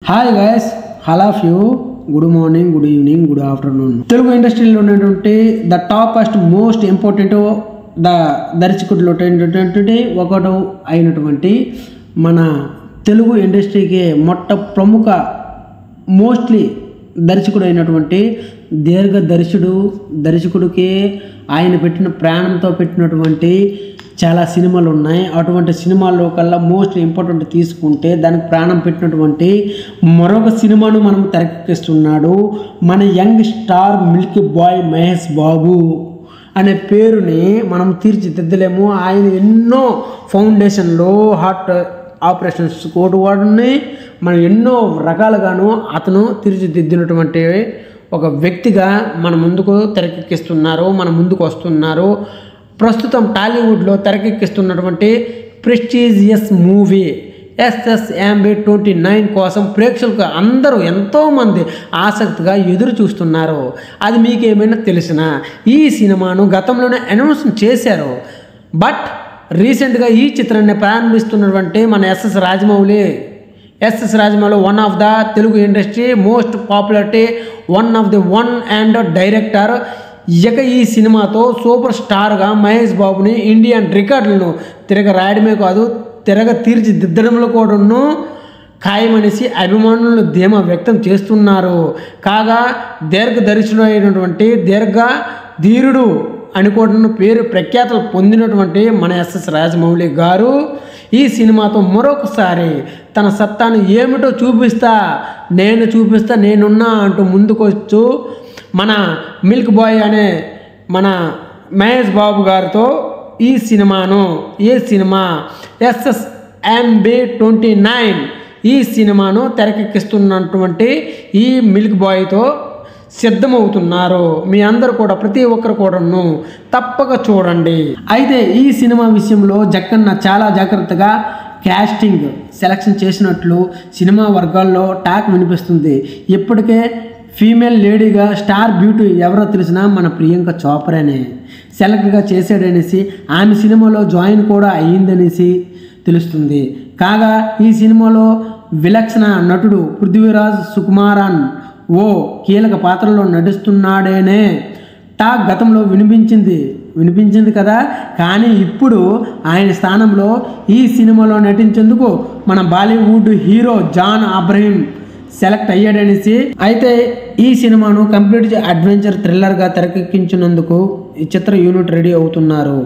Hi guys, all of you. Good morning, good evening, good afternoon. Telugu ఇండస్ట్రీలో ఉన్నటువంటి the toppest most important దర్శకుడిలో ఒకటి అయినటువంటి మన తెలుగు ఇండస్ట్రీకి ప్రముఖ మోస్ట్లీ దర్శకుడు అయినటువంటి దర్శకుడికి ఆయన పెట్టిన ప్రాణంతో పెట్టినటువంటి చాలా సినిమాలు ఉన్నాయి. అటువంటి సినిమాల్లో కల్లా మోస్ట్ ఇంపార్టెంట్ తీసుకుంటే దానికి ప్రాణం పెట్టినటువంటి మరొక సినిమాను మనం తెరకెక్కిస్తున్నాడు మన young star milky boy Mahesh Babu అనే పేరుని మనం తీర్చిదిద్దలేము. ఆయన ఎన్నో ఫౌండేషన్లో హార్ట్ ఆపరేషన్స్ కోటివాడుని మనం ఎన్నో రకాలుగాను అతను తీర్చిదిద్దినటువంటి ఒక వ్యక్తిగా మన ముందుకు తెరకెక్కిస్తున్నారు, మన ముందుకు వస్తున్నారు. ప్రస్తుతం టాలీవుడ్లో తెరకెక్కిస్తున్నటువంటి ప్రెస్టీజియస్ మూవీ SSMB29 కోసం ప్రేక్షకులు అందరూ ఎంతోమంది ఆసక్తిగా ఎదురు చూస్తున్నారు. అది మీకేమైనా తెలిసినా ఈ సినిమాను గతంలోనే అనౌన్స్ చేశారు. బట్ రీసెంట్గా ఈ చిత్రాన్ని ప్రారంభిస్తున్నటువంటి మన S S Rajamouli one of the Telugu industry most popularity one and director. ఇక ఈ సినిమాతో సూపర్ స్టార్గా మహేష్ బాబుని ఇండియన్ రికార్డులను రాయడమే కాదు, తీర్చిదిద్దడంలో కూడాను ఖాయమనేసి అభిమానులు ధీమా వ్యక్తం చేస్తున్నారు. కాగా దీర్ఘదర్శుడు అయినటువంటి ధీరుడు అని కూడా పేరు ప్రఖ్యాతలు పొందినటువంటి మన ఎస్ఎస్ రాజమౌళి గారు ఈ సినిమాతో మరొకసారి తన సత్తాను ఏమిటో చూపిస్తా నేనున్నా అంటూ ముందుకొచ్చు మన మిల్క్ బాయ్ అనే మన మహేష్ బాబు గారితో ఈ సినిమా SSMB29 ఈ సినిమాను తెరకెక్కిస్తున్నటువంటి ఈ మిల్క్ బాయ్తో సిద్ధమవుతున్నారు. మీ అందరూ కూడా ప్రతి ఒక్కరు కూడాను తప్పక చూడండి. అయితే ఈ సినిమా విషయంలో జక్కన్న చాలా జాగ్రత్తగా క్యాస్టింగ్ సెలక్షన్ చేసినట్లు సినిమా వర్గాల్లో టాక్ వినిపిస్తుంది. ఇప్పటికే ఫీమేల్ లేడీగా స్టార్ బ్యూటీ ఎవరో తెలిసినా మన ప్రియాంక చోప్రానే సెలెక్ట్గా చేశాడనేసి, ఆమె సినిమాలో జాయిన్ కూడా అయ్యిందనేసి తెలుస్తుంది. కాగా ఈ సినిమాలో విలక్షణ నటుడు పృథ్వీరాజ్ సుకుమారన్ ఓ కీలక పాత్రలో నటిస్తున్నాడేనే టాక్ గతంలో వినిపించింది కదా. కానీ ఇప్పుడు ఆయన స్థానంలో ఈ సినిమాలో నటించేందుకు మన Bollywood hero John Abraham select అయ్యాడనేసి, అయితే ఈ సినిమాను కంప్లీట్ అడ్వెంచర్ థ్రిల్లర్గా తెరకెక్కించినందుకు ఈ చిత్ర యూనిట్ రెడీ అవుతున్నారు.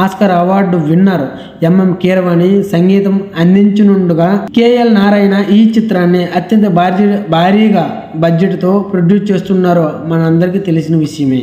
Oscar award winner MM Keeravani సంగీతం అందించనుండగా KL నారాయణ ఈ చిత్రాన్ని అత్యంత భారీగా బడ్జెట్తో ప్రొడ్యూస్ చేస్తున్నారు. మనందరికీ తెలిసిన విషయమే.